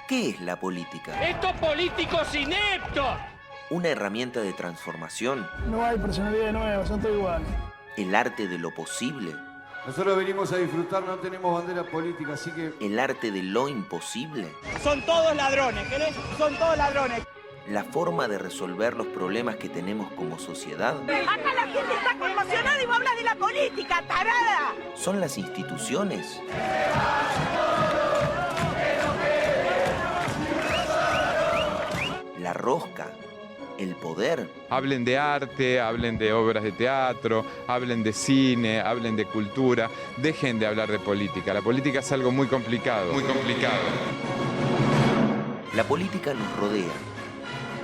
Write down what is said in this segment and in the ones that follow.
¿Qué es la política? ¡Estos políticos ineptos! ¿Una herramienta de transformación? No hay personalidad nueva, son todos iguales. ¿El arte de lo posible? Nosotros venimos a disfrutar, no tenemos bandera política, así que... ¿El arte de lo imposible? Son todos ladrones, ¿querés? Son todos ladrones. ¿La forma de resolver los problemas que tenemos como sociedad? Acá la gente está conmocionada y vos hablas de la política, tarada. ¿Son las instituciones? ¿La rosca? ¿El poder? Hablen de arte, hablen de obras de teatro, hablen de cine, hablen de cultura. Dejen de hablar de política. La política es algo muy complicado, muy complicado. La política nos rodea.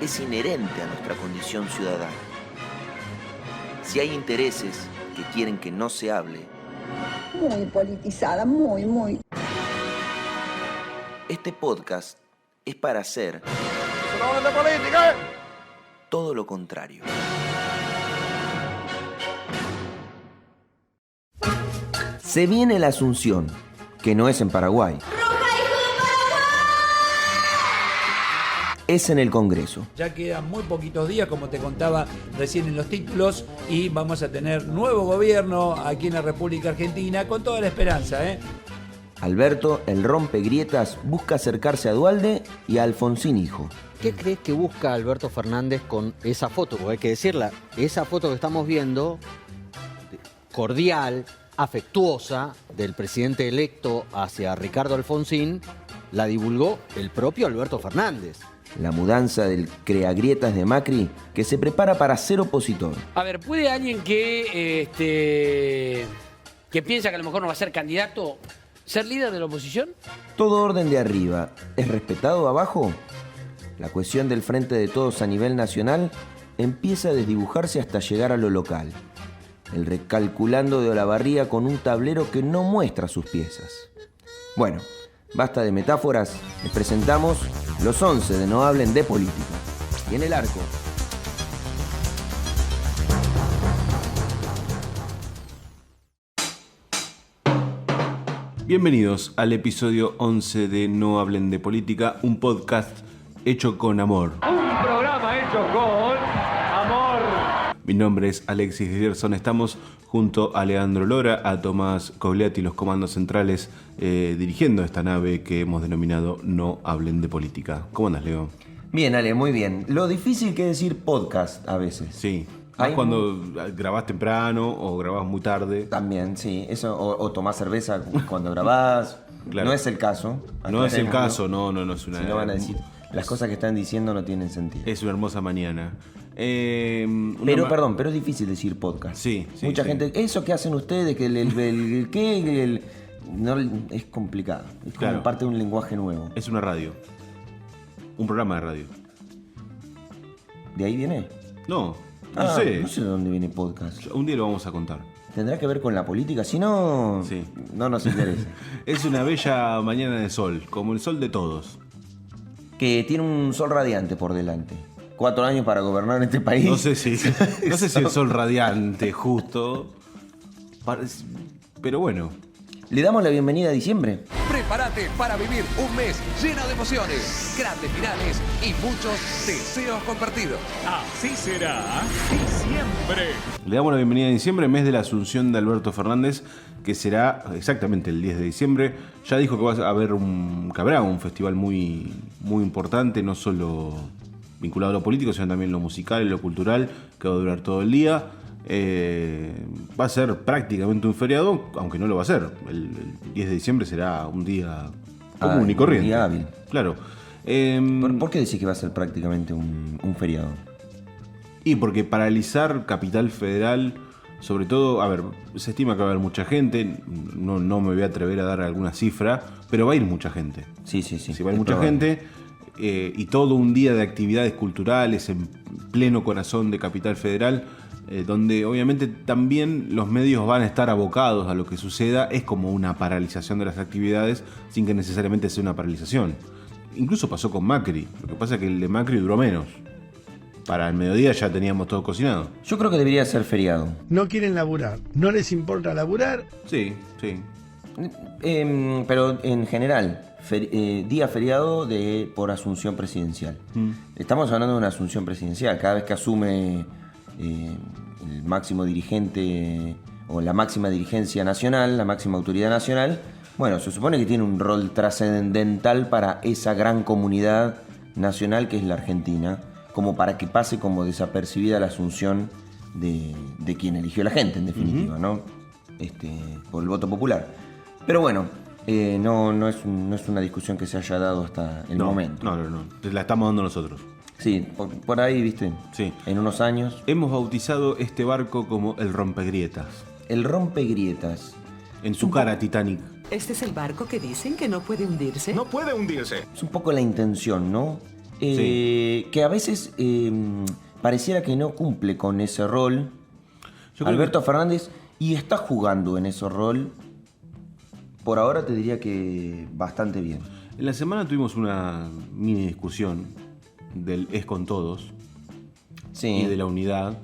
Es inherente a nuestra condición ciudadana. Si hay intereses que quieren que no se hable, muy politizada, muy. este podcast es para hacer ¡No hablan de política! todo lo contrario. Se viene la Asunción, que no es en Paraguay. Es en el Congreso. Ya quedan muy poquitos días, como te contaba recién en los títulos, y vamos a tener nuevo gobierno aquí en la República Argentina, con toda la esperanza, Alberto, el rompegrietas, busca acercarse a Duhalde y a Alfonsín hijo. ¿Qué crees que busca Alberto Fernández con esa foto? Porque hay que decirla, esa foto que estamos viendo, cordial, afectuosa, del presidente electo hacia Ricardo Alfonsín, la divulgó el propio Alberto Fernández. La mudanza del creagrietas de Macri, que se prepara para ser opositor. A ver, ¿puede alguien que piensa que a lo mejor no va a ser candidato ser líder de la oposición? Todo orden de arriba es respetado abajo. La cohesión del frente de todos a nivel nacional empieza a desdibujarse hasta llegar a lo local. El recalculando de Olavarría con un tablero que no muestra sus piezas. Bueno, basta de metáforas, les presentamos los 11 de No Hablen de Política. Y en el arco, bienvenidos al episodio 11 de No Hablen de Política, un podcast hecho con amor. Un programa hecho con amor. Mi nombre es Alexis Dierson, estamos junto a Leandro Lora, a Tomás Cogliatti, los comandos centrales, dirigiendo esta nave que hemos denominado No Hablen de Política. ¿Cómo andas, Leo? bien, Ale, muy bien. Lo difícil que es decir podcast a veces. Sí. Cuando grabás temprano o grabás muy tarde. También, sí. Eso, o tomás cerveza cuando grabás. Claro. No es el caso. No es el caso, no es una... Si no van a decir, las cosas que están diciendo no tienen sentido. Es una hermosa mañana. Pero es difícil decir podcast. Sí. Mucha gente, eso que hacen ustedes, que no, es complicado. Es como Claro. parte de un lenguaje nuevo. Es una radio. Un programa de radio. ¿De ahí viene? No sé. No sé de dónde viene podcast. Un día lo vamos a contar. ¿Tendrá que ver con la política? Si no, Sí. no nos interesa. Es una bella mañana de sol, como el sol de todos. Que tiene un sol radiante por delante. 4 años para gobernar este país. No sé si el sol radiante, justo. Pero bueno. Le damos la bienvenida a diciembre. Prepárate para vivir un mes lleno de emociones, grandes finales y muchos deseos compartidos. Así será diciembre. Le damos la bienvenida a diciembre, mes de la Asunción de Alberto Fernández, que será exactamente el 10 de diciembre. Ya dijo que habrá un festival muy, muy importante, no solo vinculado a lo político, sino también lo musical y lo cultural, que va a durar todo el día. Va a ser prácticamente un feriado, aunque no lo va a ser. El 10 de diciembre será un día común y corriente. Un día hábil. Claro. ¿Por qué decís que va a ser prácticamente un feriado? Y porque paralizar Capital Federal, sobre todo, se estima que va a haber mucha gente, no me voy a atrever a dar alguna cifra, pero va a ir mucha gente. Sí. Si va a ir mucha gente, y todo un día de actividades culturales en pleno corazón de Capital Federal, donde obviamente también los medios van a estar abocados a lo que suceda, es como una paralización de las actividades sin que necesariamente sea una paralización. Incluso pasó con Macri, lo que pasa es que el de Macri duró menos. Para el mediodía ya teníamos todo cocinado. Yo creo que debería ser feriado. No quieren laburar, no les importa laburar. Sí. Pero en general, día feriado por asunción presidencial. Estamos hablando de una asunción presidencial. Cada vez que asume el máximo dirigente o la máxima dirigencia nacional, la máxima autoridad nacional, bueno, se supone que tiene un rol trascendental para esa gran comunidad nacional que es la Argentina, como para que pase como desapercibida la asunción de quien eligió la gente, en definitiva, ¿no? Por el voto popular. Pero bueno, no es una discusión que se haya dado hasta el momento. No. La estamos dando nosotros. Sí, por ahí, ¿viste? Sí. En unos años. Hemos bautizado este barco como el rompegrietas. El rompegrietas. En su cara Titanic. ¿Este es el barco que dicen que no puede hundirse? No puede hundirse. Es un poco la intención, ¿no? Sí. Que a veces pareciera que no cumple con ese rol Alberto Fernández, y está jugando en ese rol. Por ahora te diría que bastante bien. En la semana tuvimos una mini discusión del Es con Todos y de la unidad.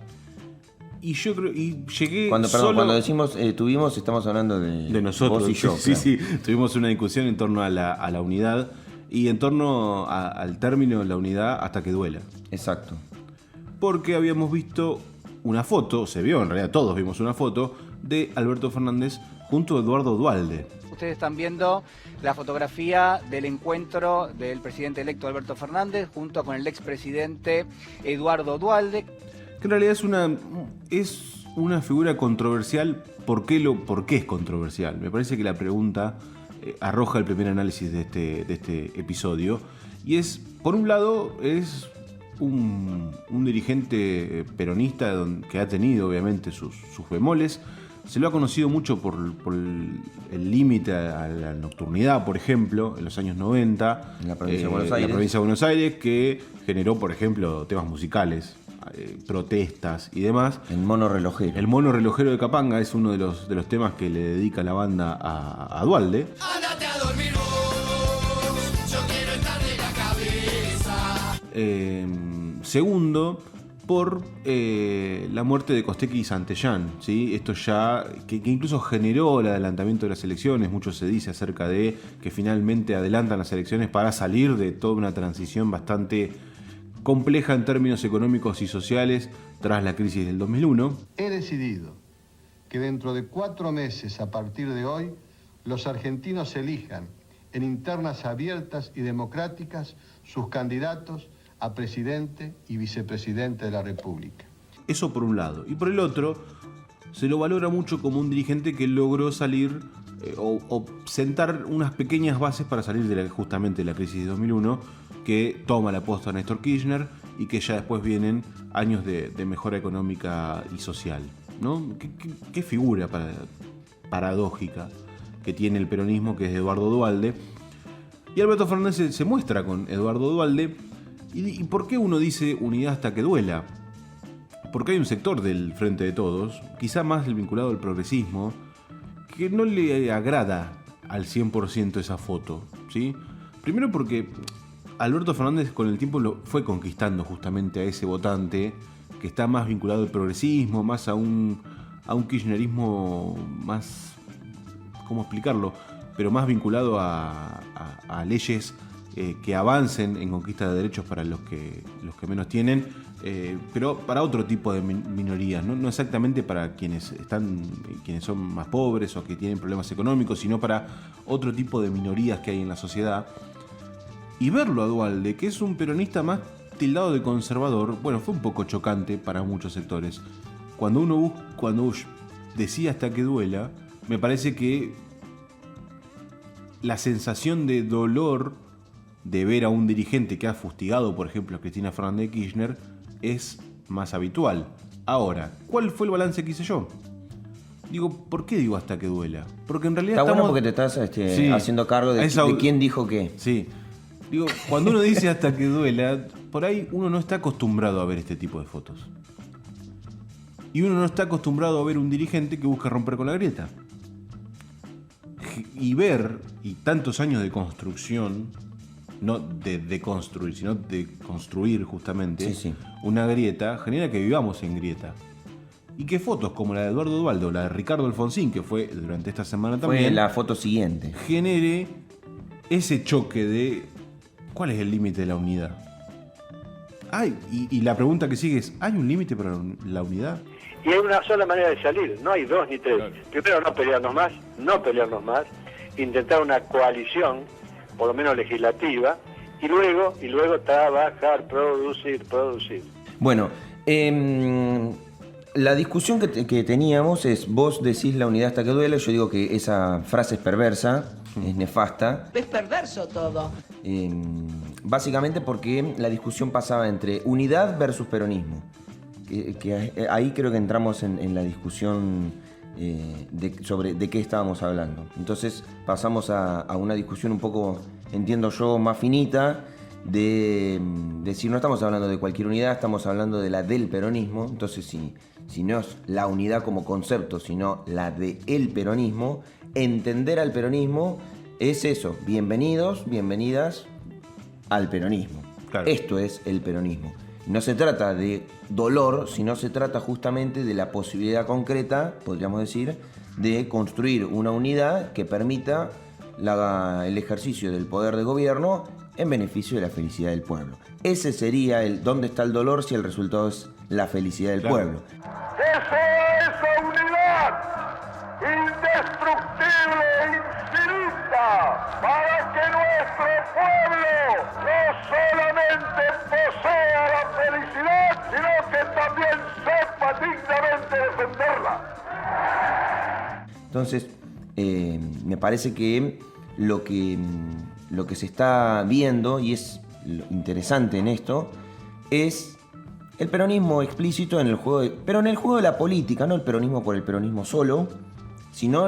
Y yo creo, y llegué cuando decimos tuvimos, estamos hablando de nosotros. Vos y yo. Sí, tuvimos una discusión en torno a la unidad y en torno al término la unidad hasta que duela. Exacto. Porque habíamos visto una foto, se vio en realidad todos vimos una foto de Alberto Fernández junto a Eduardo Duhalde. Ustedes están viendo la fotografía del encuentro del presidente electo Alberto Fernández junto con el expresidente Eduardo Duhalde. Que en realidad es una figura controversial. ¿Por qué es controversial? Me parece que la pregunta arroja el primer análisis de este episodio. Y es, por un lado, es un dirigente peronista que ha tenido obviamente sus bemoles. Se lo ha conocido mucho por el límite a la nocturnidad, por ejemplo, en los años 90. En la provincia de Buenos Aires. En la provincia de Buenos Aires, que generó, por ejemplo, temas musicales, protestas y demás. El mono relojero. El mono relojero de Capanga es uno de los temas que le dedica la banda a Duhalde. Ándate a dormir vos, yo quiero estar de la cabeza. Segundo, por la muerte de Costecchi y Santellán, ¿sí? Esto ya, que incluso generó el adelantamiento de las elecciones. Mucho se dice acerca de que finalmente adelantan las elecciones para salir de toda una transición bastante compleja en términos económicos y sociales tras la crisis del 2001. He decidido que dentro de 4 meses a partir de hoy, los argentinos elijan en internas abiertas y democráticas sus candidatos a presidente y vicepresidente de la República. Eso por un lado. Y por el otro, se lo valora mucho como un dirigente que logró salir o sentar unas pequeñas bases para salir justamente de la crisis de 2001, que toma la posta Néstor Kirchner y que ya después vienen años de mejora económica y social, ¿no? ¿Qué figura paradójica que tiene el peronismo, que es Eduardo Duhalde? Y Alberto Fernández se muestra con Eduardo Duhalde. ¿Y por qué uno dice unidad hasta que duela? Porque hay un sector del Frente de Todos, quizá más vinculado al progresismo, que no le agrada al 100% esa foto, ¿sí? Primero porque Alberto Fernández con el tiempo lo fue conquistando justamente a ese votante que está más vinculado al progresismo, más a un kirchnerismo más, ¿cómo explicarlo? Pero más vinculado a leyes que avancen en conquista de derechos para los que menos tienen, pero para otro tipo de minorías, no exactamente para quienes son más pobres o que tienen problemas económicos, sino para otro tipo de minorías que hay en la sociedad. Y verlo a Duhalde, que es un peronista más tildado de conservador, bueno, fue un poco chocante para muchos sectores. Cuando Bush decía hasta que duela, me parece que la sensación de dolor de ver a un dirigente que ha fustigado, por ejemplo, a Cristina Fernández de Kirchner, es más habitual. Ahora, ¿cuál fue el balance que hice yo? Digo, ¿por qué digo hasta que duela? Porque en realidad está bueno porque te estás haciendo cargo de quién dijo qué. Sí. Digo, cuando uno dice hasta que duela, por ahí uno no está acostumbrado a ver este tipo de fotos. Y uno no está acostumbrado a ver un dirigente que busca romper con la grieta. Y ver, y tantos años de construcción, no de construir, sino de construir justamente una grieta, genera que vivamos en grieta. y que fotos como la de Eduardo Dualde o la de Ricardo Alfonsín, que fue durante esta semana también, fue la foto siguiente, genere ese choque de ¿cuál es el límite de la unidad? Y la pregunta que sigue es, ¿hay un límite para la unidad? Y hay una sola manera de salir, no hay dos ni tres. Claro. Primero no pelearnos más, intentar una coalición, por lo menos legislativa, y luego trabajar, producir. Bueno, la discusión que teníamos es, vos decís la unidad hasta que duele, yo digo que esa frase es perversa, es nefasta. Es perverso todo. Básicamente porque la discusión pasaba entre unidad versus peronismo. Que ahí creo que entramos en la discusión sobre de qué estábamos hablando. Entonces pasamos a una discusión un poco, entiendo yo, más finita, de decir, no estamos hablando de cualquier unidad, estamos hablando de la del peronismo. Entonces si no es la unidad como concepto, sino la del peronismo, entender al peronismo es eso, bienvenidas al peronismo. Claro. Esto es el peronismo. No se trata de dolor, sino se trata justamente de la posibilidad concreta, podríamos decir, de construir una unidad que permita el ejercicio del poder de gobierno en beneficio de la felicidad del pueblo. Ese sería ¿dónde está el dolor si el resultado es la felicidad del pueblo? ¡Eso es unidad! Indestructible, infinita, para que nuestro pueblo no solamente posea la felicidad, sino que también sepa dignamente defenderla. Entonces, me parece que lo que se está viendo, y es lo interesante en esto, es el peronismo explícito en el juego, pero en el juego de la política, no el peronismo por el peronismo solo, sino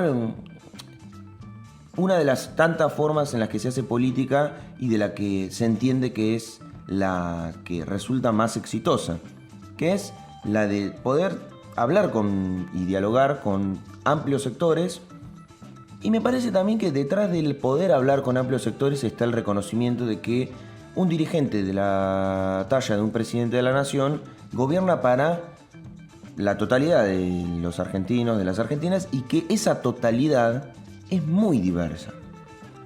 una de las tantas formas en las que se hace política y de la que se entiende que es la que resulta más exitosa, que es la de poder hablar y dialogar con amplios sectores. Y me parece también que detrás del poder hablar con amplios sectores está el reconocimiento de que un dirigente de la talla de un presidente de la nación gobierna para la totalidad de los argentinos, de las argentinas, y que esa totalidad es muy diversa.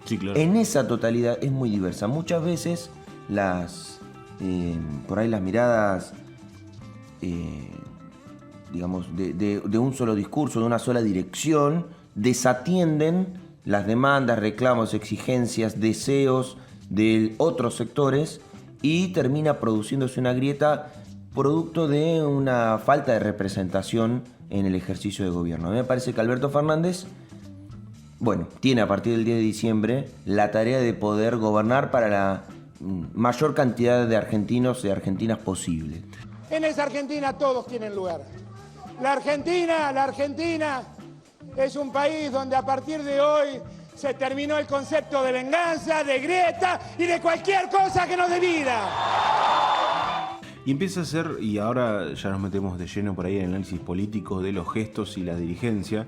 Sí, claro. En esa totalidad es muy diversa. Muchas veces por ahí las miradas, digamos, de un solo discurso, de una sola dirección, desatienden las demandas, reclamos, exigencias, deseos de otros sectores y termina produciéndose una grieta producto de una falta de representación en el ejercicio de gobierno. A mí me parece que Alberto Fernández, tiene a partir del 10 de diciembre la tarea de poder gobernar para la mayor cantidad de argentinos y argentinas posible. En esa Argentina todos tienen lugar. La Argentina es un país donde a partir de hoy se terminó el concepto de venganza, de grieta y de cualquier cosa que nos divida. Y empieza a ser, y ahora ya nos metemos de lleno por ahí en el análisis político de los gestos y la dirigencia,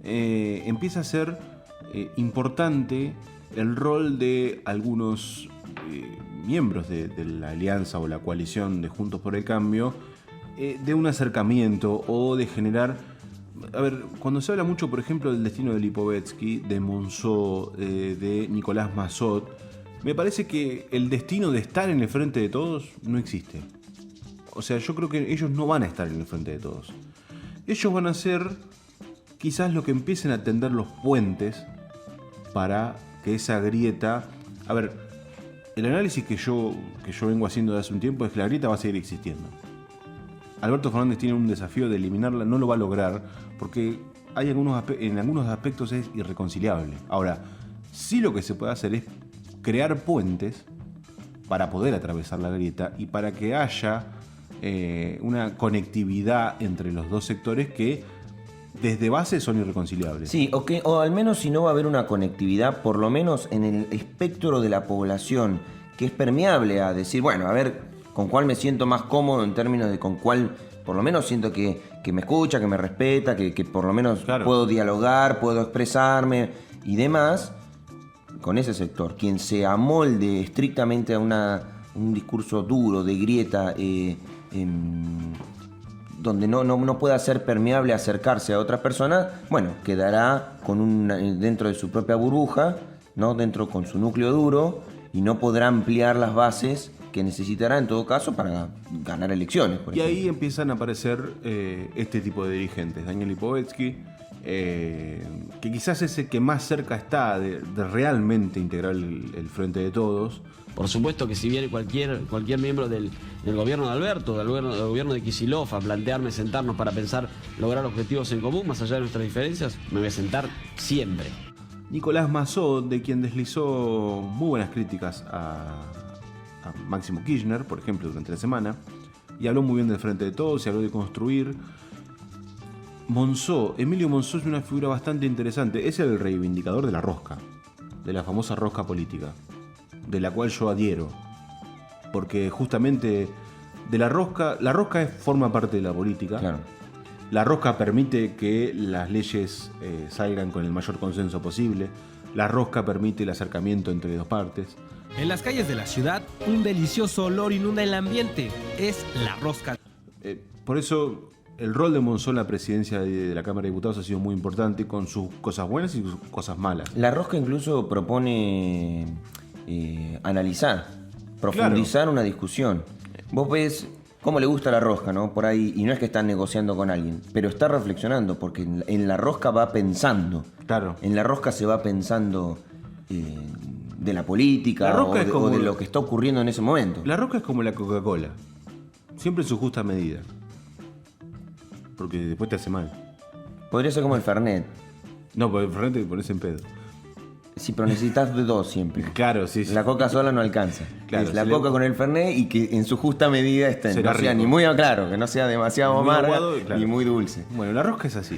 empieza a ser importante el rol de algunos miembros de la alianza o la coalición de Juntos por el Cambio, de un acercamiento o de generar... A ver, cuando se habla mucho, por ejemplo, del destino de Lipovetsky, de Monzó, de Nicolás Massot, me parece que el destino de estar en el frente de todos no existe. O sea, yo creo que ellos no van a estar en el frente de todos. Ellos van a ser quizás lo que empiecen a tender los puentes para que esa grieta... A ver, el análisis que yo vengo haciendo de hace un tiempo es que la grieta va a seguir existiendo. Alberto Fernández tiene un desafío de eliminarla, no lo va a lograr porque en algunos aspectos es irreconciliable. Ahora, sí lo que se puede hacer es crear puentes para poder atravesar la grieta y para que haya una conectividad entre los dos sectores que desde base son irreconciliables. Sí, o al menos si no va a haber una conectividad, por lo menos en el espectro de la población, que es permeable a decir, bueno, a ver, con cuál me siento más cómodo en términos de con cuál, por lo menos siento que me escucha, que me respeta, que por lo menos puedo dialogar, puedo expresarme y demás, con ese sector. Quien se amolde estrictamente a un discurso duro, de grieta, donde no pueda ser permeable acercarse a otras personas, bueno, quedará dentro de su propia burbuja, ¿no? Dentro con su núcleo duro, y no podrá ampliar las bases que necesitará en todo caso para ganar elecciones. Por ejemplo. Ahí empiezan a aparecer este tipo de dirigentes. Daniel Lipovetsky, que quizás es el que más cerca está de realmente integrar el Frente de Todos. Por supuesto que si viene cualquier miembro del gobierno de Alberto, del gobierno de Kicillof, a plantearme sentarnos para pensar lograr objetivos en común, más allá de nuestras diferencias, me voy a sentar siempre. Nicolás Mazó, de quien deslizó muy buenas críticas a Máximo Kirchner, por ejemplo, durante la semana, y habló muy bien del Frente de Todos, y habló de construir. Emilio Monzó es una figura bastante interesante, es el reivindicador de la rosca, de la famosa rosca política, de la cual yo adhiero, porque justamente de la rosca forma parte de la política. Claro. La rosca permite que las leyes salgan con el mayor consenso posible. La rosca permite el acercamiento entre dos partes. En las calles de la ciudad, un delicioso olor inunda el ambiente. Es la rosca. Por eso, el rol de Monzó en la presidencia de la Cámara de Diputados ha sido muy importante, con sus cosas buenas y sus cosas malas. La rosca incluso propone analizar, profundizar una discusión. Vos ves cómo le gusta la rosca, ¿no? Por ahí, y no es que está negociando con alguien, pero está reflexionando, porque en la rosca va pensando. Claro. En la rosca se va pensando de la política o de lo que está ocurriendo en ese momento. La rosca es como la Coca-Cola, siempre en su justa medida, porque después te hace mal. Podría ser como el Fernet. No, porque el Fernet te pones en pedo. Sí, pero necesitas de dos siempre. Claro, sí. La coca sola no alcanza. Claro, es la coca con el Fernet y que en su justa medida esté. No sea ni muy claro, que no sea demasiado amarga aguado, claro, ni muy dulce. Bueno, la rosca es así.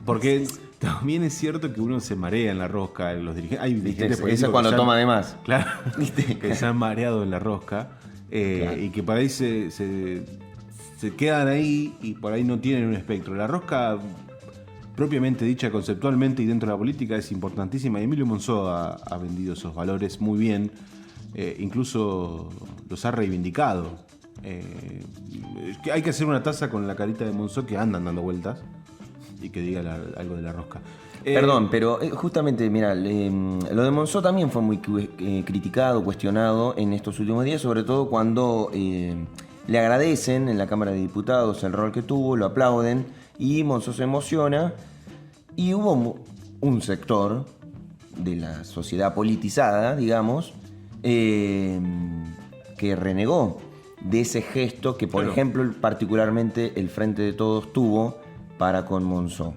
Porque también es cierto que uno se marea en la rosca. Los dirigentes, hay dirigentes políticos. Eso es cuando toma de más. Claro. Que se han mareado en la rosca. Claro. Y que por ahí se quedan ahí y por ahí no tienen un espectro. La rosca, propiamente dicha conceptualmente y dentro de la política, es importantísima, y Emilio Monzó ha vendido esos valores muy bien, incluso los ha reivindicado. Hay que hacer una taza con la carita de Monzó que andan dando vueltas y que diga algo de la rosca. Perdón, pero justamente, mira, lo de Monzó también fue muy criticado, cuestionado en estos últimos días, sobre todo cuando le agradecen en la Cámara de Diputados el rol que tuvo, lo aplauden, y Monzó se emociona, y hubo un sector de la sociedad politizada, digamos, que renegó de ese gesto que, por ejemplo, particularmente el Frente de Todos tuvo para con Monzó.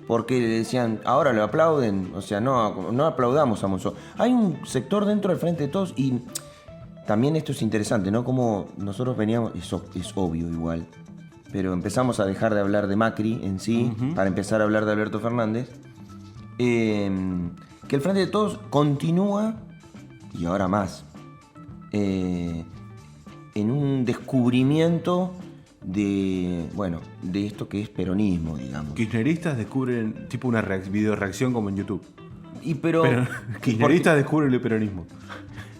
Porque le decían, ahora lo aplauden, o sea, no aplaudamos a Monzó. Hay un sector dentro del Frente de Todos, y también esto es interesante, ¿no? Como nosotros veníamos, eso es obvio igual, pero empezamos a dejar de hablar de Macri en sí, para empezar a hablar de Alberto Fernández, que el Frente de Todos continúa, y ahora más, en un descubrimiento de esto que es peronismo, digamos. Kirchneristas descubren tipo una videoreacción como en YouTube. Pero kirchneristas descubren el peronismo.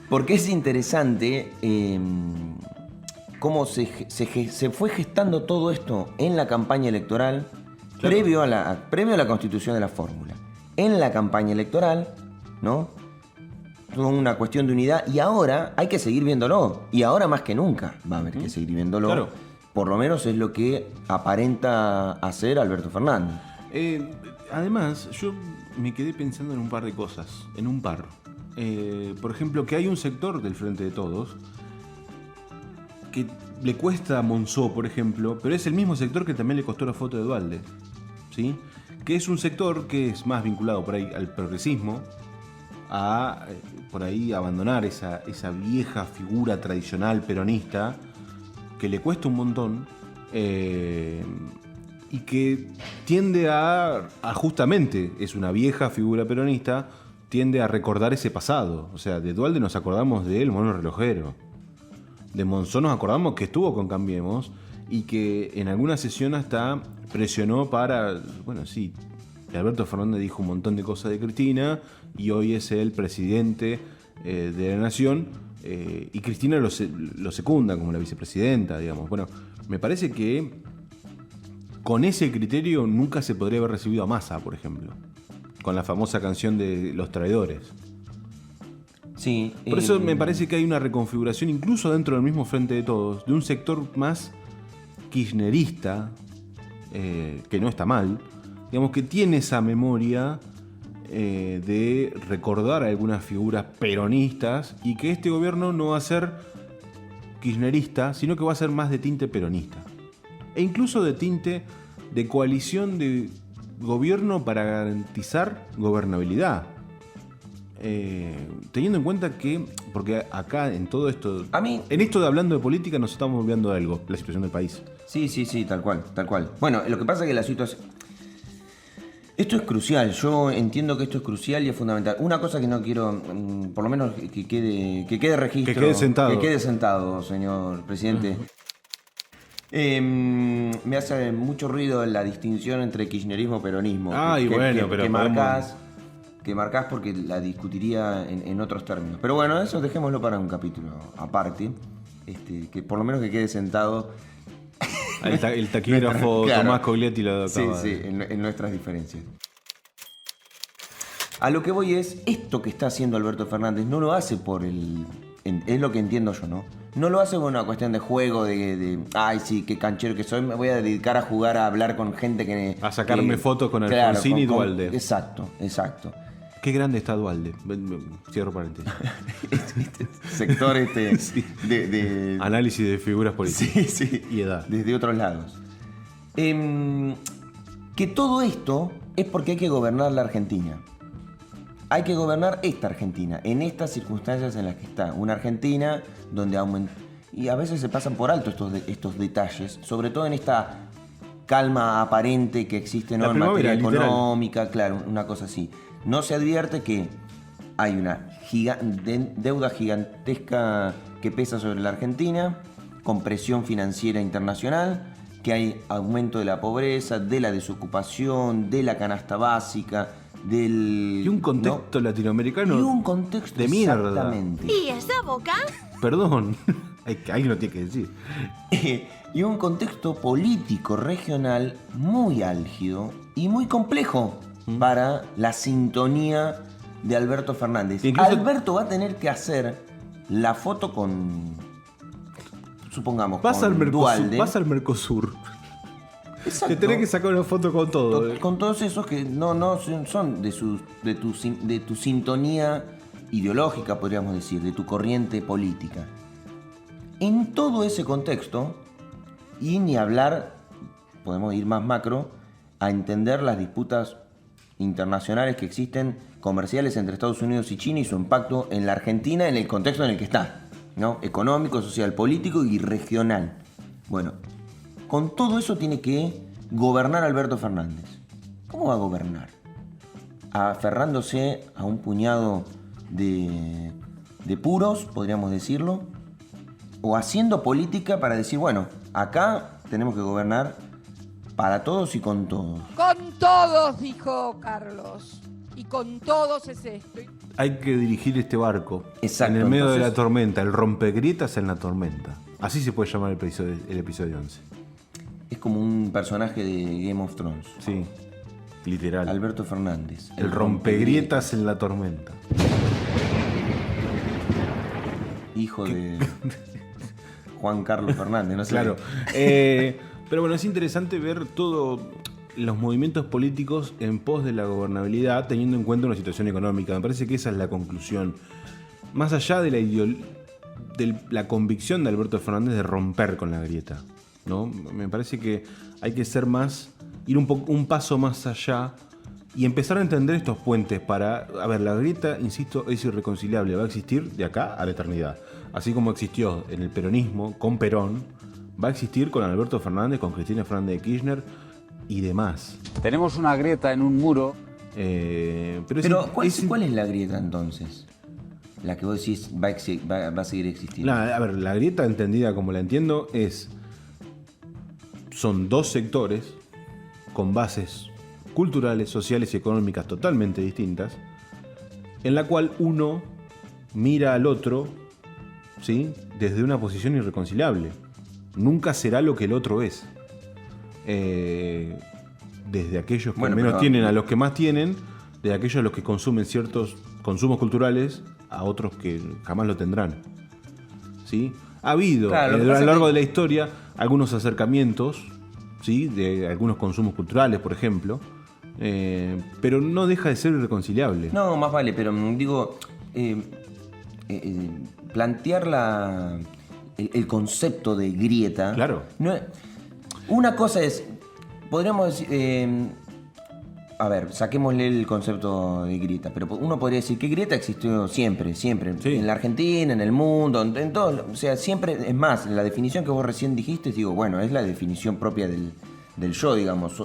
Porque es interesante cómo se fue gestando todo esto en la campaña electoral, claro, previo a la constitución de la fórmula. En la campaña electoral, ¿no? Toda una cuestión de unidad, y ahora hay que seguir viéndolo. Y ahora más que nunca va a haber que seguir viéndolo. Claro. Por lo menos es lo que aparenta hacer Alberto Fernández. Además, yo me quedé pensando en un par de cosas. Por ejemplo, que hay un sector del Frente de Todos que le cuesta a Monzó, por ejemplo, pero es el mismo sector que también le costó la foto de Duhalde, ¿sí? Que es un sector que es más vinculado por ahí al progresismo, a por ahí abandonar esa vieja figura tradicional peronista que le cuesta un montón, y que tiende a justamente, es una vieja figura peronista, tiende a recordar ese pasado. O sea, de Duhalde nos acordamos del mono relojero. De Monzó nos acordamos que estuvo con Cambiemos y que en alguna sesión hasta presionó para... Bueno, sí, Alberto Fernández dijo un montón de cosas de Cristina y hoy es el presidente de la Nación, y Cristina lo secunda como la vicepresidenta, digamos. Bueno, me parece que con ese criterio nunca se podría haber recibido a Massa, por ejemplo. Con la famosa canción de Los Traidores. Sí. Por eso me parece que hay una reconfiguración, incluso dentro del mismo Frente de Todos, de un sector más kirchnerista, que no está mal, digamos que tiene esa memoria de recordar a algunas figuras peronistas y que este gobierno no va a ser kirchnerista, sino que va a ser más de tinte peronista. E incluso de tinte de coalición de gobierno para garantizar gobernabilidad. Teniendo en cuenta que, porque acá en todo esto, en esto de hablando de política nos estamos olvidando de algo, la situación del país. Sí, tal cual. Bueno, lo que pasa es que la situación... Esto es crucial, yo entiendo que esto es crucial y es fundamental. Una cosa que no quiero, por lo menos que quede registro... Que quede sentado. Que quede sentado, señor presidente. Me hace mucho ruido la distinción entre kirchnerismo y peronismo. Que marcás porque la discutiría en otros términos. Pero bueno, eso dejémoslo para un capítulo aparte. Que por lo menos que quede sentado. El taquígrafo claro. Tomás Coglietti lo acaba. Sí, en nuestras diferencias. A lo que voy es, esto que está haciendo Alberto Fernández no lo hace por es lo que entiendo yo, ¿no? No lo hace por una cuestión de juego, ay, sí, qué canchero que soy, me voy a dedicar a jugar, a hablar con gente que... A sacarme fotos con Alfonsín y Duhalde. Exacto. Qué grande está Duhalde. Cierro paréntesis. Sector sí. de análisis de figuras políticas. Sí. Y edad. Desde otros lados. Que todo esto es porque hay que gobernar la Argentina. Hay que gobernar esta Argentina, en estas circunstancias en las que está. Una Argentina donde y a veces se pasan por alto estos detalles, sobre todo en esta calma aparente que existe, ¿no? En materia económica, literal. Claro, una cosa así. No se advierte que hay una deuda gigantesca que pesa sobre la Argentina, con presión financiera internacional, que hay aumento de la pobreza, de la desocupación, de la canasta básica, y un contexto latinoamericano. Y un contexto de mierda. Exactamente. ¿Y esa boca? Perdón, alguien lo tiene que decir. Y un contexto político regional muy álgido y muy complejo para la sintonía de Alberto Fernández. Incluso Alberto va a tener que hacer la foto con, supongamos, vas con Duhalde. Vas al Mercosur. Exacto. Te tenés que sacar una foto con todo. Con todos esos que no son de tu sintonía ideológica, podríamos decir, de tu corriente política. En todo ese contexto, y ni hablar, podemos ir más macro, a entender las disputas internacionales que existen, comerciales entre Estados Unidos y China y su impacto en la Argentina en el contexto en el que está, ¿no? Económico, social, político y regional. Bueno, con todo eso tiene que gobernar Alberto Fernández. ¿Cómo va a gobernar? Aferrándose a un puñado de puros, podríamos decirlo, o haciendo política para decir, bueno, acá tenemos que gobernar para todos y con todos. Con todos, dijo Carlos. Y con todos es esto. Hay que dirigir este barco. Exacto. En el medio de la tormenta, el rompegrietas en la tormenta. Así se puede llamar el episodio 11. Es como un personaje de Game of Thrones. Sí, literal. Alberto Fernández. El rompegrietas en la tormenta. Hijo de Juan Carlos Fernández, no sé. Claro. Pero bueno, es interesante ver todos los movimientos políticos en pos de la gobernabilidad, teniendo en cuenta una situación económica. Me parece que esa es la conclusión. Más allá de la convicción de Alberto Fernández de romper con la grieta, ¿no? Me parece que hay que ser ir un paso más allá y empezar a entender estos puentes para... A ver, la grieta, insisto, es irreconciliable, va a existir de acá a la eternidad. Así como existió en el peronismo, con Perón, va a existir con Alberto Fernández, con Cristina Fernández de Kirchner y demás. Tenemos una grieta en un muro. Pero ¿cuál es la grieta entonces? La que vos decís va a seguir existiendo. A ver, la grieta entendida como la entiendo son dos sectores con bases culturales, sociales y económicas totalmente distintas, en la cual uno mira al otro, ¿sí?, desde una posición irreconciliable. Nunca será lo que el otro es. desde aquellos que Bueno, menos pero- tienen a los que más tienen, de aquellos a los que consumen ciertos consumos culturales a otros que jamás lo tendrán. ¿Sí? Ha habido Claro, lo que a pasa lo largo que- de la historia algunos acercamientos, ¿sí? De algunos consumos culturales, por ejemplo, pero no deja de ser irreconciliable. No, más vale, pero digo, plantear el concepto de grieta. Claro. Una cosa es, podríamos decir, a ver, saquémosle el concepto de grieta, pero uno podría decir que grieta existió siempre, en la Argentina, en el mundo, en todo, o sea, siempre, es más, la definición que vos recién dijiste, digo, bueno, es la definición propia del yo, digamos,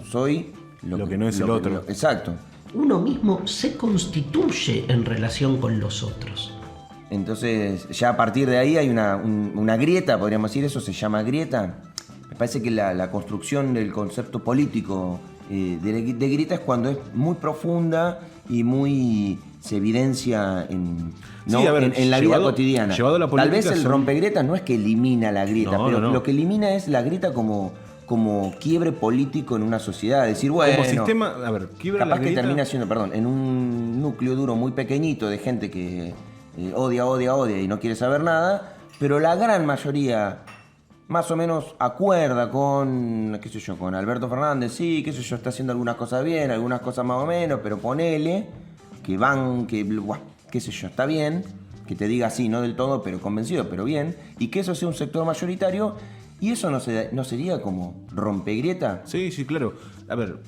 soy lo que no es el otro. Exacto. Uno mismo se constituye en relación con los otros. Entonces, ya a partir de ahí hay una grieta, podríamos decir, eso se llama grieta. Me parece que la construcción del concepto político de grieta es cuando es muy profunda y se evidencia en la vida cotidiana. Llevado a la política, Tal vez el rompegrieta no es que elimina la grieta, pero lo que elimina es la grieta como quiebre político en una sociedad. Decir, bueno, como sistema, a ver, quiebra capaz la que grieta. termina siendo, en un núcleo duro muy pequeñito de gente que odia y no quiere saber nada, pero la gran mayoría más o menos acuerda con, qué sé yo, con Alberto Fernández, sí, qué sé yo, está haciendo algunas cosas bien, algunas cosas más o menos, pero ponele, qué sé yo, está bien, que te diga sí, no del todo, pero convencido, pero bien, y que eso sea un sector mayoritario, y eso no sería como rompegrieta. Sí, claro. A ver,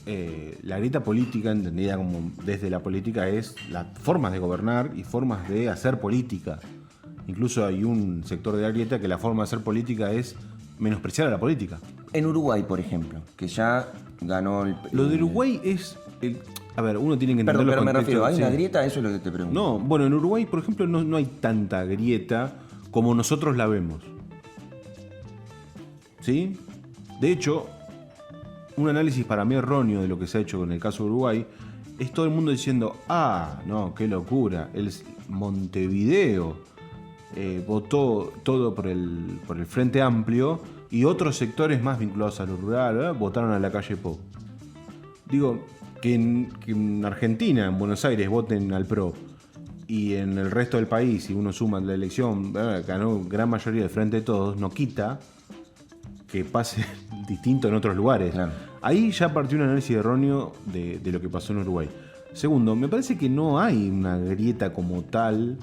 la grieta política, entendida como desde la política, es las formas de gobernar y formas de hacer política. Incluso hay un sector de la grieta que la forma de hacer política es menospreciar a la política. En Uruguay, por ejemplo, que ya ganó el... Lo de Uruguay es... a ver, uno tiene que entender pero los me contextos. refiero, ¿hay una grieta? Eso es lo que te pregunto. No, bueno, en Uruguay, por ejemplo, no hay tanta grieta como nosotros la vemos. ¿Sí? De hecho, un análisis para mí erróneo de lo que se ha hecho con el caso de Uruguay es todo el mundo diciendo, no, qué locura, el Montevideo votó todo por el Frente Amplio y otros sectores más vinculados a lo rural votaron a la calle Pou. Digo, que en Argentina, en Buenos Aires, voten al PRO y en el resto del país, si uno suma la elección, ganó gran mayoría del Frente de Todos, no quita que pase distinto en otros lugares. Claro. Ahí ya partió un análisis erróneo de lo que pasó en Uruguay. Segundo, me parece que no hay una grieta como tal,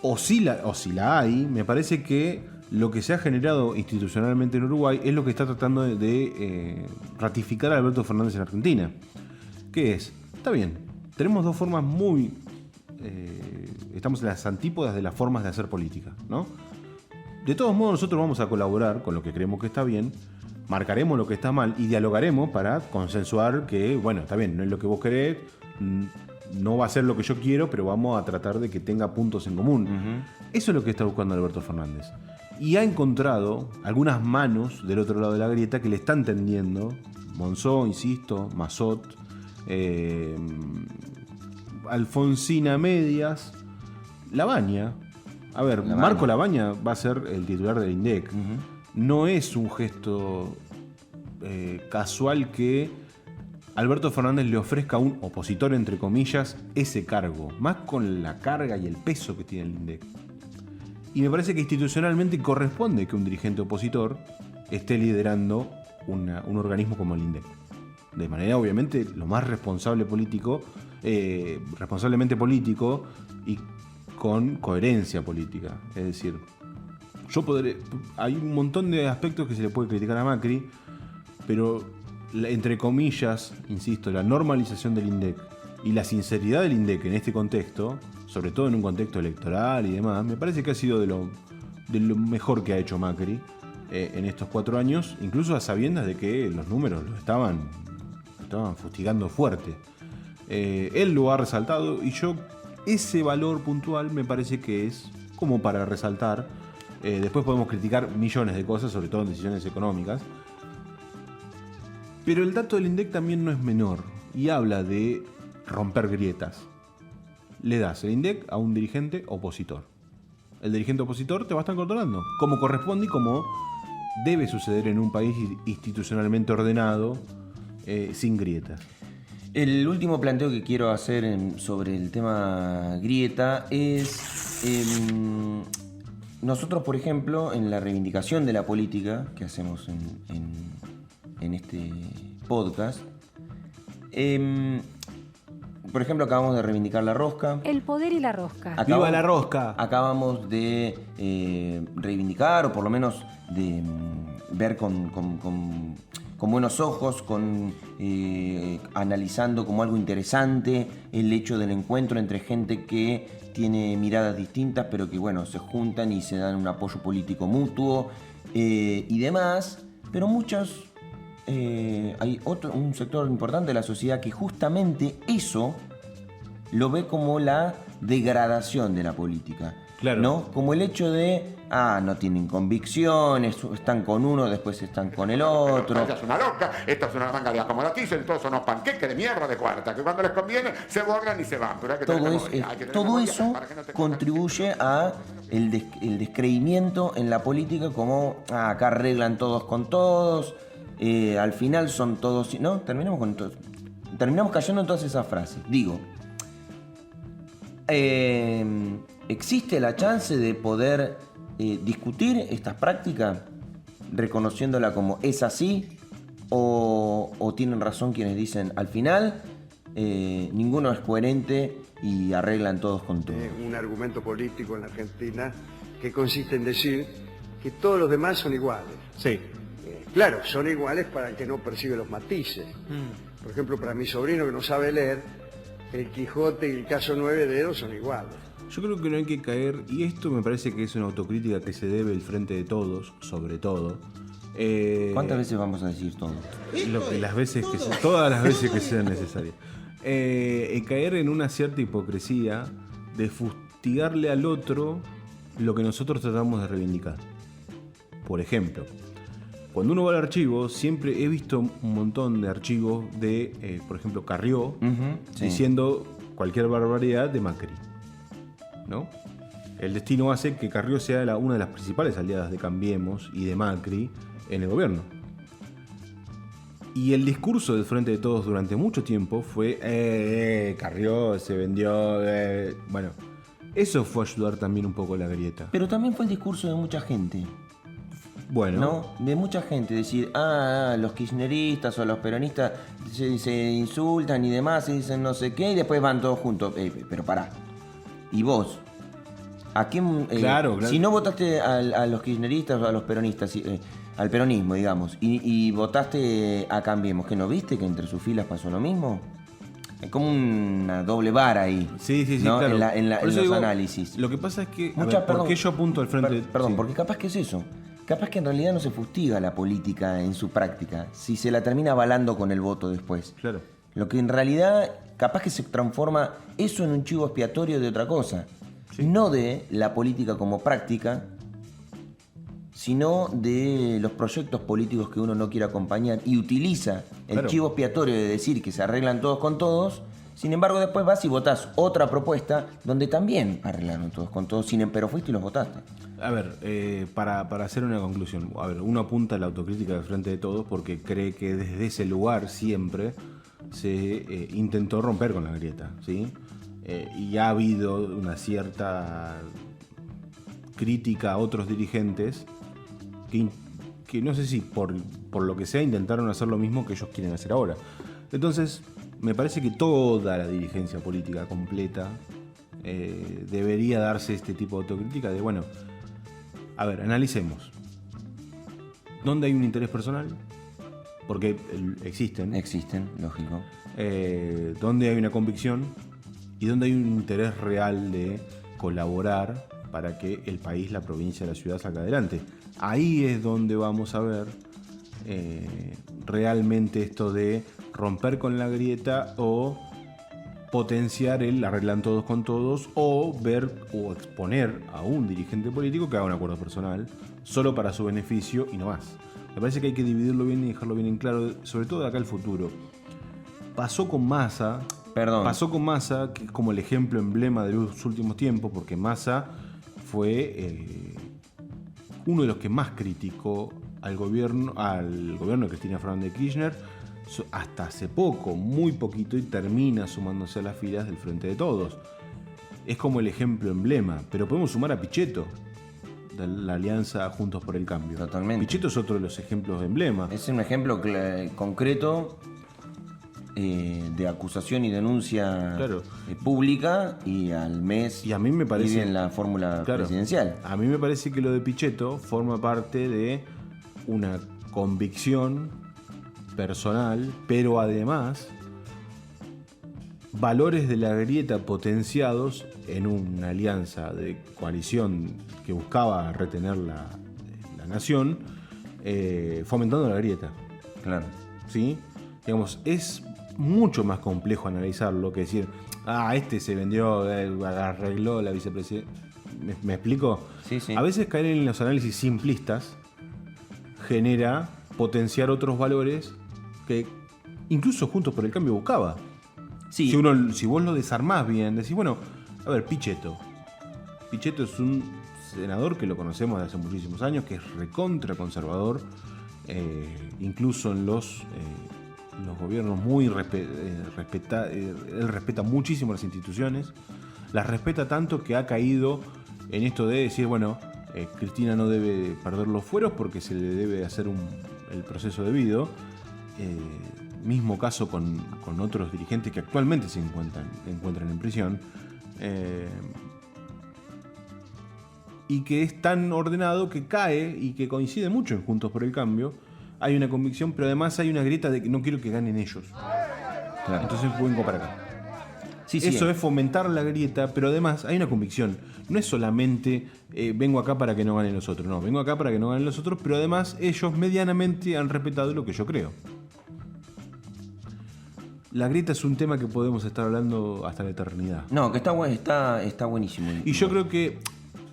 o si la hay, me parece que lo que se ha generado institucionalmente en Uruguay es lo que está tratando de ratificar a Alberto Fernández en Argentina. ¿Qué es? Está bien, tenemos dos formas muy... estamos en las antípodas de las formas de hacer política, ¿no? De todos modos, nosotros vamos a colaborar con lo que creemos que está bien, marcaremos lo que está mal y dialogaremos para consensuar que, bueno, está bien, no es lo que vos querés, no va a ser lo que yo quiero, pero vamos a tratar de que tenga puntos en común. Eso es lo que está buscando Alberto Fernández. Y ha encontrado algunas manos del otro lado de la grieta que le están tendiendo. Monzó, insisto, Mazot, Alfonsín a medias, Labaña. A ver, Marco Labaña va a ser el titular del INDEC. No es un gesto casual que Alberto Fernández le ofrezca a un opositor, entre comillas, ese cargo. Más con la carga y el peso que tiene el INDEC. Y me parece que institucionalmente corresponde que un dirigente opositor esté liderando un organismo como el INDEC. De manera, obviamente, lo más responsablemente político y con coherencia política. Es decir, hay un montón de aspectos que se le puede criticar a Macri, pero entre comillas, insisto, la normalización del INDEC y la sinceridad del INDEC en este contexto, sobre todo en un contexto electoral y demás, me parece que ha sido de lo mejor que ha hecho Macri en estos 4 años, incluso a sabiendas de que los números lo estaban fustigando fuerte. Él lo ha resaltado y ese valor puntual me parece que es como para resaltar. Después podemos criticar millones de cosas, sobre todo en decisiones económicas. Pero el dato del INDEC también no es menor y habla de romper grietas. Le das el INDEC a un dirigente opositor. El dirigente opositor te va a estar controlando, como corresponde y como debe suceder en un país institucionalmente ordenado, sin grietas. El último planteo que quiero hacer sobre el tema grieta es... nosotros, por ejemplo, en la reivindicación de la política que hacemos en este podcast, por ejemplo, acabamos de reivindicar la rosca. El poder y la rosca. ¡Viva la rosca! Acabamos de reivindicar, o por lo menos de ver con buenos ojos, analizando como algo interesante el hecho del encuentro entre gente que tiene miradas distintas, pero que bueno, se juntan y se dan un apoyo político mutuo y demás. Pero hay un sector importante de la sociedad que justamente eso lo ve como la degradación de la política. Claro. ¿No? Como el hecho de, no tienen convicciones, están con uno, después están con el otro. Esta es una loca, esta es una manga de acomodatiza, y todos son unos panqueques de mierda de cuarta, que cuando les conviene se borran y se van. Pero hay que todo eso contribuye a el descreimiento en la política, como acá arreglan todos con todos, al final son todos... ¿No? Terminamos cayendo en todas esas frases. Digo, ¿existe la chance de poder discutir estas prácticas reconociéndola como es así? ¿O tienen razón quienes dicen al final ninguno es coherente y arreglan todos con todo? Un argumento político en la Argentina que consiste en decir que todos los demás son iguales. Sí. Claro, son iguales para el que no percibe los matices. Por ejemplo, para mi sobrino que no sabe leer, el Quijote y el caso 9 dedos son iguales. Yo creo que no hay que caer, y esto me parece que es una autocrítica que se debe el Frente de Todos, sobre todo. ¿Cuántas veces vamos a decir todo? Todas las veces que sean necesarias. Caer en una cierta hipocresía de fustigarle al otro lo que nosotros tratamos de reivindicar. Por ejemplo, cuando uno va al archivo, siempre he visto un montón de archivos de, por ejemplo, Carrió, diciendo cualquier barbaridad de Macri, ¿no? El destino hace que Carrió sea una de las principales aliadas de Cambiemos y de Macri en el gobierno. Y el discurso del Frente de Todos durante mucho tiempo fue Carrió se vendió... Bueno, eso fue ayudar también un poco a la grieta. Pero también fue el discurso de mucha gente. Bueno. ¿No? De mucha gente, decir, los kirchneristas o los peronistas se insultan y demás, se dicen no sé qué, y después van todos juntos. Pero pará. ¿Y vos? ¿A quién? Claro. Si no votaste a los kirchneristas o a los peronistas, al peronismo, digamos, y votaste a Cambiemos, ¿que no viste que entre sus filas pasó lo mismo? Es como una doble vara ahí. Sí, ¿no? claro. En los análisis. Lo que pasa es que... ¿por qué yo apunto al frente? Perdón, porque capaz que es eso. Capaz que en realidad no se fustiga la política en su práctica, si se la termina avalando con el voto después. Claro. Lo que en realidad capaz que se transforma eso en un chivo expiatorio de otra cosa. Sí. No de la política como práctica, sino de los proyectos políticos que uno no quiere acompañar y utiliza el chivo expiatorio de decir que se arreglan todos con todos. Sin embargo, después vas y votás otra propuesta donde también arreglaron todos con todos, pero fuiste y los votaste. A ver, para hacer una conclusión, uno apunta a la autocrítica del Frente de Todos porque cree que desde ese lugar siempre se intentó romper con la grieta, ¿sí? Y ha habido una cierta crítica a otros dirigentes que no sé si por lo que sea intentaron hacer lo mismo que ellos quieren hacer ahora. Entonces, me parece que toda la dirigencia política completa debería darse este tipo de autocrítica de, bueno, a ver, analicemos. ¿Dónde hay un interés personal? Porque existen. Existen, lógico. ¿Dónde hay una convicción? ¿Y dónde hay un interés real de colaborar para que el país, la provincia, la ciudad salga adelante? Ahí es donde vamos a ver realmente esto de romper con la grieta o potenciar el arreglan todos con todos, o ver o exponer a un dirigente político que haga un acuerdo personal solo para su beneficio y no más. Me parece que hay que dividirlo bien y dejarlo bien en claro, sobre todo de acá al futuro. Pasó con Massa, que es como el ejemplo emblema de los últimos tiempos, porque Massa fue uno de los que más criticó al gobierno de Cristina Fernández de Kirchner hasta hace poco, muy poquito, y termina sumándose a las filas del Frente de Todos. Es como el ejemplo emblema, pero podemos sumar a Pichetto, de la alianza Juntos por el Cambio. Totalmente. Pichetto es otro de los ejemplos de emblema. Es un ejemplo concreto de acusación y denuncia pública, y al mes y a mí me parece en la fórmula presidencial. A mí me parece que lo de Pichetto forma parte de una convicción personal, pero además valores de la grieta potenciados en una alianza de coalición que buscaba retener la nación, fomentando la grieta. Claro. ¿Sí? Digamos, es mucho más complejo analizarlo que decir, este se vendió, arregló la vicepresidenta. ¿Me explico? Sí, sí. A veces caer en los análisis simplistas genera potenciar otros valores que incluso Juntos por el Cambio buscaba. Sí. Si vos lo desarmás bien, decís, bueno, a ver, Pichetto es un senador que lo conocemos de hace muchísimos años, que es recontra conservador, incluso en los gobiernos muy él respeta muchísimo las instituciones, las respeta tanto que ha caído en esto de decir, bueno, Cristina no debe perder los fueros porque se le debe hacer el proceso debido. Mismo caso con otros dirigentes que actualmente se encuentran en prisión, y que es tan ordenado que cae y que coincide mucho en Juntos por el Cambio. Hay una convicción, pero además hay una grieta de que no quiero que ganen ellos. Claro. Entonces vengo para acá. Eso es fomentar la grieta, pero además hay una convicción. No es solamente vengo acá para que no ganen los otros. No, vengo acá para que no ganen los otros, pero además ellos medianamente han respetado lo que yo creo. La grieta es un tema que podemos estar hablando hasta la eternidad. No, que está buenísimo. Y yo creo que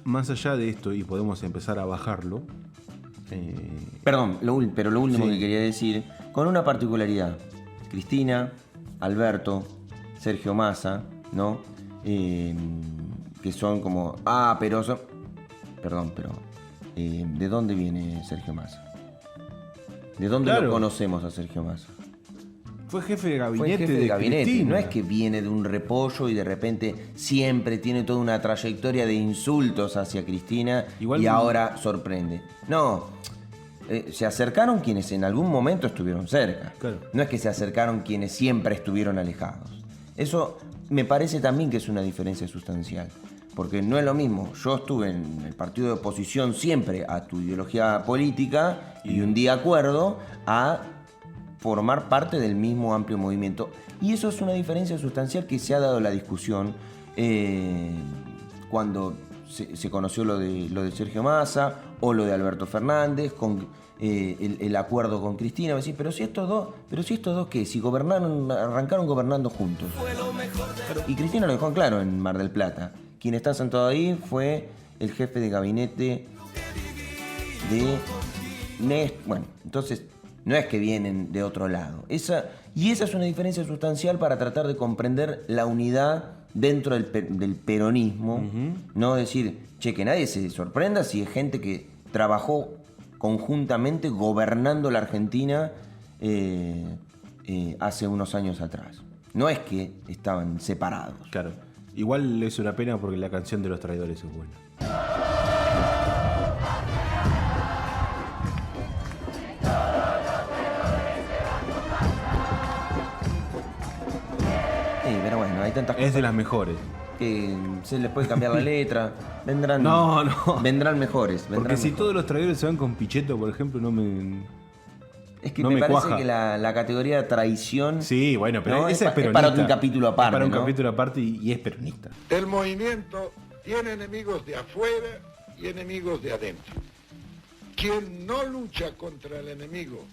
más allá de esto, y podemos empezar a bajarlo. Perdón, pero lo último que quería decir, con una particularidad. Cristina, Alberto, Sergio Massa, ¿no? Que son como... ¿de dónde viene Sergio Massa? ¿De dónde lo conocemos a Sergio Massa? Fue jefe de gabinete de Cristina. No es que viene de un repollo y de repente siempre tiene toda una trayectoria de insultos hacia Cristina y ahora sorprende. No, se acercaron quienes en algún momento estuvieron cerca. Claro. No es que se acercaron quienes siempre estuvieron alejados. Eso me parece también que es una diferencia sustancial. Porque no es lo mismo, yo estuve en el partido de oposición siempre a tu ideología política y un día acuerdo a formar parte del mismo amplio movimiento. Y eso es una diferencia sustancial que se ha dado la discusión cuando se conoció lo de Sergio Massa o lo de Alberto Fernández, con el acuerdo con Cristina. Decir, pero si estos dos ¿qué? Si arrancaron gobernando juntos. Y Cristina lo dejó en claro en Mar del Plata. Quien está sentado ahí fue el jefe de gabinete de Néstor. Bueno, entonces no es que vienen de otro lado. Esa es una diferencia sustancial para tratar de comprender la unidad dentro del peronismo. No decir, que nadie se sorprenda si es gente que trabajó conjuntamente gobernando la Argentina hace unos años atrás. No es que estaban separados. Claro. Igual es una pena porque la canción de los traidores es buena. Pero bueno, hay tantas cosas. Es de las mejores. Que se les puede cambiar la letra. Vendrán mejores. Porque si todos los traidores se van con Pichetto, por ejemplo, no me... Es que me parece que la categoría traición... Sí, bueno, pero ¿no? ese es peronista. Es para un capítulo aparte. Es para un capítulo aparte y es peronista. El movimiento tiene enemigos de afuera y enemigos de adentro. Quien no lucha contra el enemigo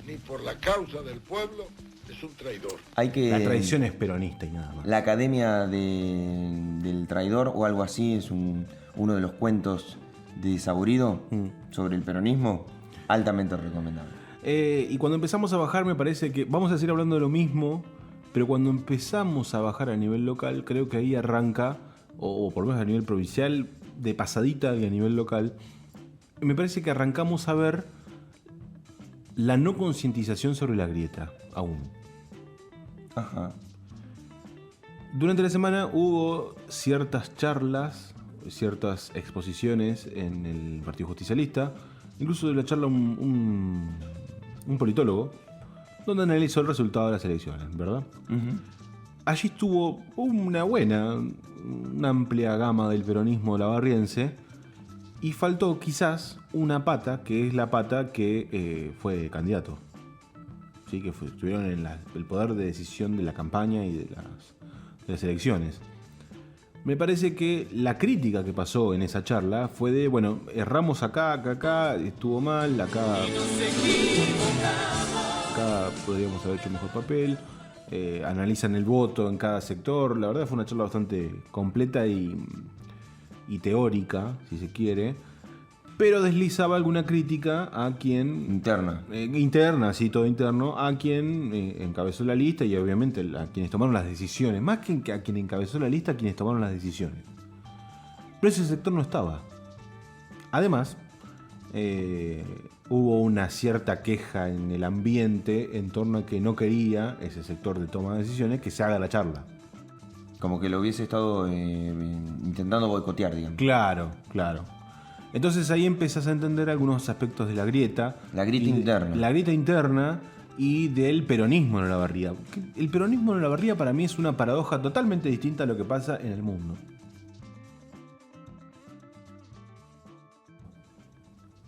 ni por la causa del pueblo es un traidor. La traición es peronista y nada más. La Academia del Traidor o algo así es uno de los cuentos de Saburido sobre el peronismo, altamente recomendable. Y cuando empezamos a bajar me parece que vamos a seguir hablando de lo mismo, pero cuando empezamos a bajar a nivel local, creo que ahí arranca, o por lo menos a nivel provincial, de pasadita y a nivel local, me parece que arrancamos a ver la no concientización sobre la grieta, aún. Ajá. Durante la semana hubo ciertas charlas, ciertas exposiciones en el Partido Justicialista, incluso de la charla un politólogo, donde analizó el resultado de las elecciones, ¿verdad? Uh-huh. Allí estuvo una amplia gama del peronismo lavarriense, y faltó quizás una pata, que es la pata que fue candidato. ¿Sí? Que estuvieron en el poder de decisión de la campaña y de las elecciones. Me parece que la crítica que pasó en esa charla fue de, bueno, erramos acá, estuvo mal, acá podríamos haber hecho mejor papel, analizan el voto en cada sector. La verdad fue una charla bastante completa y teórica, si se quiere, pero deslizaba alguna crítica a quien... Interna, sí, todo interno, a quien encabezó la lista y obviamente a quienes tomaron las decisiones. Más que a quien encabezó la lista, a quienes tomaron las decisiones. Pero ese sector no estaba. Además, hubo una cierta queja en el ambiente en torno a que no quería ese sector de toma de decisiones que se haga la charla. Como que lo hubiese estado intentando boicotear, digamos. Claro. Entonces ahí empezás a entender algunos aspectos de la grieta. La grieta interna. La grieta interna y del peronismo en Olavarría. El peronismo en Olavarría para mí es una paradoja totalmente distinta a lo que pasa en el mundo.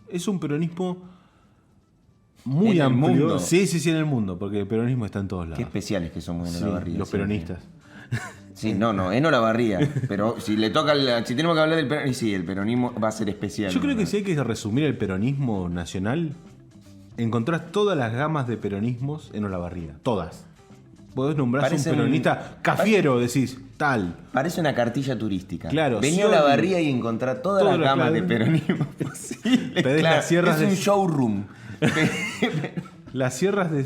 Es un peronismo muy amplio. ¿En el mundo? Sí, en el mundo, porque el peronismo está en todos lados. Qué especiales que somos en Olavarría. Los peronistas. Sí, no, en Olavarría. Pero si tenemos que hablar del peronismo, sí, el peronismo va a ser especial. Yo creo que si hay que resumir el peronismo nacional, encontrás todas las gamas de peronismos en Olavarría. Todas. Podés nombrar un peronista cafiero, decís, tal. Parece una cartilla turística. Claro. Vení a Olavarría y encontrá todas las gamas de peronismo posibles. Las sierras es un showroom. Las sierras de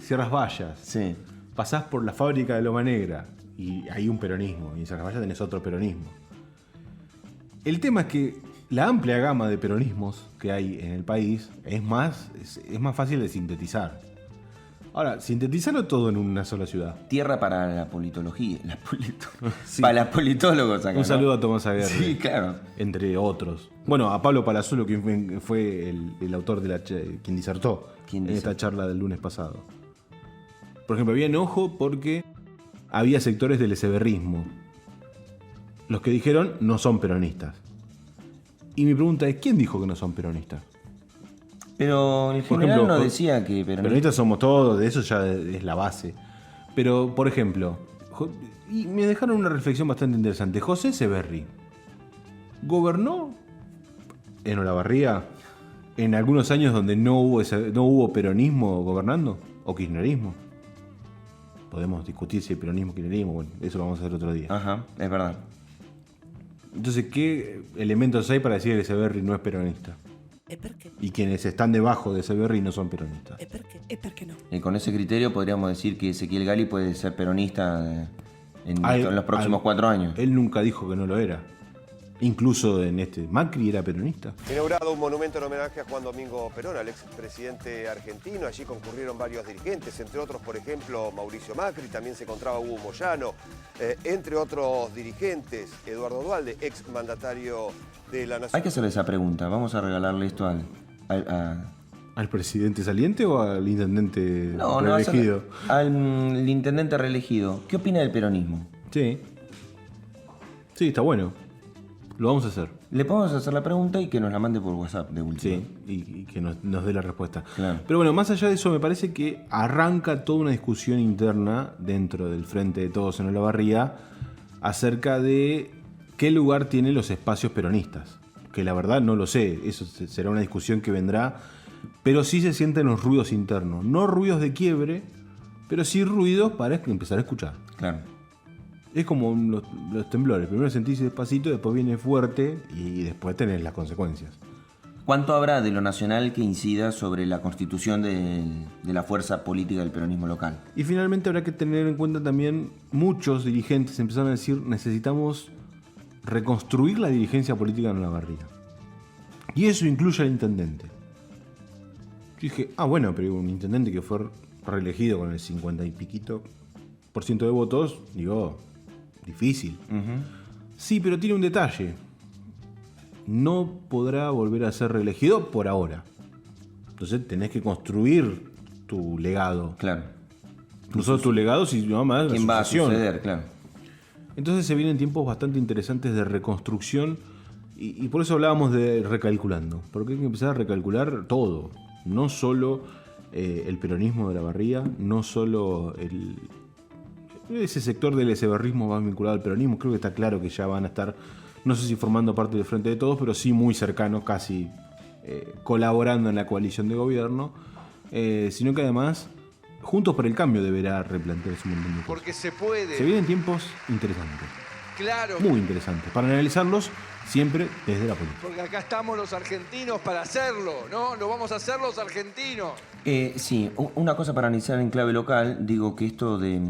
Sierras Vallas. Sí. Pasás por la fábrica de Loma Negra y hay un peronismo, y en Sierras Vallas tenés otro peronismo. El tema es que la amplia gama de peronismos que hay en el país es más fácil de sintetizar. Ahora, sintetizarlo todo en una sola ciudad. Tierra para la politología. Sí. Para los politólogos acá. Un saludo a Tomás Aguirre. Sí, claro. Entre otros. Bueno, a Pablo Palazuelo, quien fue el autor de quien disertó en esta charla del lunes pasado. Por ejemplo, había enojo porque había sectores del echeverrismo. Los que dijeron no son peronistas. Y mi pregunta es, ¿quién dijo que no son peronistas? Pero en por general ejemplo, no decía que peronistas somos todos, de eso ya es la base. Pero, por ejemplo, y me dejaron una reflexión bastante interesante. José Echeverri gobernó en Olavarría en algunos años donde no hubo peronismo gobernando, o kirchnerismo. Podemos discutir si hay peronismo o kirchnerismo, bueno, eso lo vamos a hacer otro día. Ajá, es verdad. Entonces, ¿qué elementos hay para decir que Echeverri no es peronista? Y quienes están debajo de Echeverri no son peronistas. ¿Por qué no? Y con ese criterio podríamos decir que Ezequiel Gali puede ser peronista en los próximos 4 años. Él nunca dijo que no lo era. Incluso Macri era peronista. Inaugurado un monumento en homenaje a Juan Domingo Perón, al expresidente argentino. Allí concurrieron varios dirigentes, entre otros, por ejemplo, Mauricio Macri. También se encontraba Hugo Moyano, entre otros dirigentes, Eduardo Duhalde, ex mandatario de la Nación. Hay que hacerle esa pregunta. Vamos a regalarle esto ¿Al presidente saliente o al intendente reelegido? Al intendente reelegido. ¿Qué opina del peronismo? Sí, está bueno. Lo vamos a hacer. Le podemos hacer la pregunta y que nos la mande por WhatsApp de último. Sí, y que nos dé la respuesta. Claro. Pero bueno, más allá de eso, me parece que arranca toda una discusión interna dentro del Frente de Todos en Olavarría acerca de qué lugar tienen los espacios peronistas. Que la verdad no lo sé, eso será una discusión que vendrá, pero sí se sienten los ruidos internos. No ruidos de quiebre, pero sí ruidos para empezar a escuchar. Claro. Es como los temblores. Primero sentís despacito, después viene fuerte y después tenés las consecuencias. ¿Cuánto habrá de lo nacional que incida sobre la constitución de la fuerza política del peronismo local? Y finalmente habrá que tener en cuenta también, muchos dirigentes empezaron a decir, necesitamos reconstruir la dirigencia política en Olavarría. Y eso incluye al intendente. Yo dije, bueno, pero un intendente que fue reelegido con el 50 y piquito % de votos, digo, difícil. Sí, pero tiene un detalle. No podrá volver a ser reelegido por ahora. Entonces tenés que construir tu legado. Claro. Incluso tu legado, si no más, ¿quién va a suceder? Claro. Entonces se vienen tiempos bastante interesantes de reconstrucción y por eso hablábamos de recalculando. Porque hay que empezar a recalcular todo. No solo el peronismo de la Barría, no solo ese sector del eseberrismo más vinculado al peronismo. Creo que está claro que ya van a estar, no sé si formando parte del Frente de Todos, pero sí muy cercanos, casi colaborando en la coalición de gobierno, sino que además Juntos por el Cambio deberá replantearse un montón de cosas. Porque se puede. Se vienen tiempos interesantes. Claro. Muy interesantes. Para analizarlos siempre desde la política. Porque acá estamos los argentinos para hacerlo, ¿no? Lo vamos a hacer los argentinos. Sí, una cosa para analizar en clave local, digo que esto de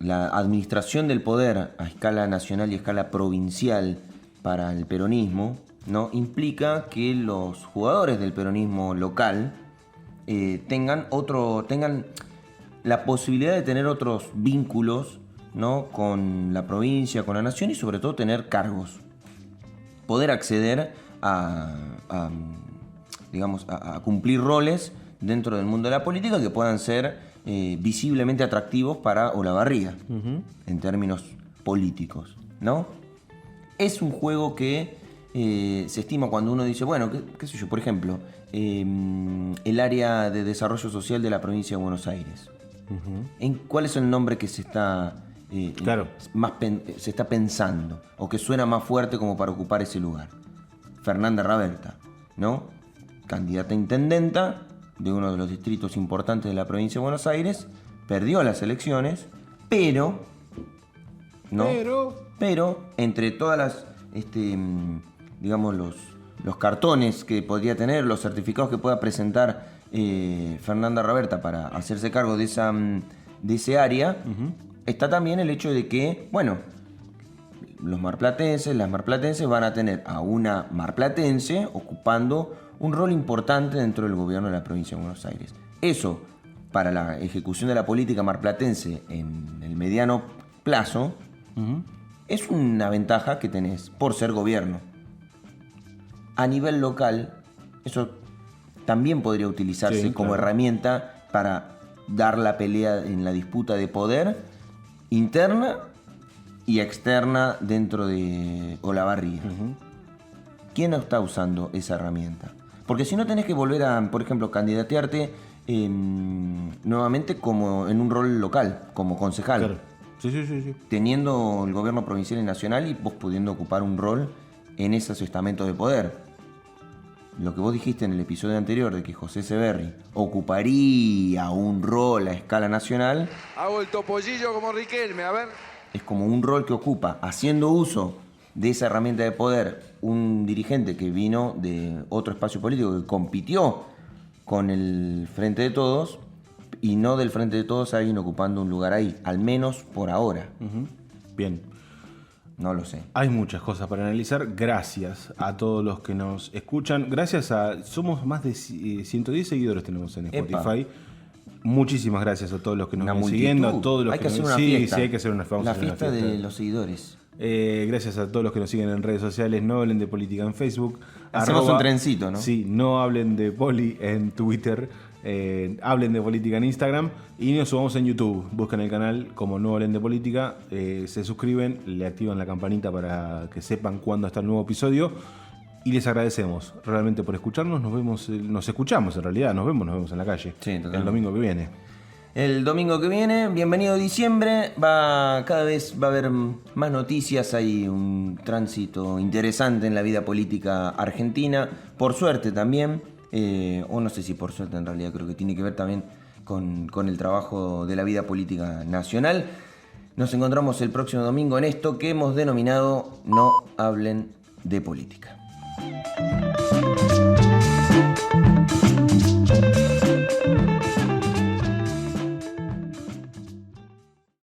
la administración del poder a escala nacional y a escala provincial para el peronismo, ¿no? Implica que los jugadores del peronismo local tengan la posibilidad de tener otros vínculos, ¿no? Con la provincia, con la nación y sobre todo tener cargos. Poder acceder a cumplir roles dentro del mundo de la política que puedan ser visiblemente atractivos para Olavarría, en términos políticos, ¿no? Es un juego que se estima cuando uno dice, bueno, qué sé yo, por ejemplo, el área de desarrollo social de la provincia de Buenos Aires. ¿Cuál es el nombre que se está se está pensando o que suena más fuerte como para ocupar ese lugar? Fernanda Raberta, ¿no? Candidata a intendenta de uno de los distritos importantes de la provincia de Buenos Aires, perdió las elecciones, pero entre todas las los cartones que podría tener, los certificados que pueda presentar Fernanda Raberta para hacerse cargo de ese área, está también el hecho de que, bueno, las marplatenses van a tener a una marplatense ocupando un rol importante dentro del gobierno de la provincia de Buenos Aires. Eso, para la ejecución de la política marplatense en el mediano plazo, es una ventaja que tenés por ser gobierno. A nivel local, eso también podría utilizarse como herramienta para dar la pelea en la disputa de poder interna y externa dentro de Olavarría. ¿Quién no está usando esa herramienta? Porque si no tenés que volver a, por ejemplo, candidatearte nuevamente como en un rol local, como concejal. Claro. Sí. Teniendo el gobierno provincial y nacional y vos pudiendo ocupar un rol en esos estamentos de poder. Lo que vos dijiste en el episodio anterior de que José Severri ocuparía un rol a escala nacional. Hago el topollillo como Riquelme, a ver. Es como un rol que ocupa, haciendo uso de esa herramienta de poder, un dirigente que vino de otro espacio político, que compitió con el Frente de Todos, y no del Frente de Todos alguien ocupando un lugar ahí, al menos por ahora. Bien. No lo sé. Hay muchas cosas para analizar. Gracias a todos los que nos escuchan. Somos más de 110 seguidores tenemos en Spotify. Epa. Muchísimas gracias a todos los que nos van siguiendo, a todos los hay que hacer nos una fiesta. Sí, hay que hacer una fiesta. La fiesta de los seguidores. Gracias a todos los que nos siguen en redes sociales. No hablen de política en Facebook. Hacemos un trencito, ¿no? Sí, no hablen de poli en Twitter. Hablen de política en Instagram y nos subamos en YouTube. Buscan el canal como No Hablen de Política, se suscriben, le activan la campanita para que sepan cuándo está el nuevo episodio y les agradecemos realmente por escucharnos. Nos escuchamos en realidad, nos vemos en la calle el domingo que viene. El domingo que viene, bienvenido diciembre, cada vez va a haber más noticias, hay un tránsito interesante en la vida política argentina, por suerte también. O no sé si por suerte, en realidad creo que tiene que ver también con el trabajo de la vida política nacional. Nos encontramos el próximo domingo en esto que hemos denominado No Hablen de Política.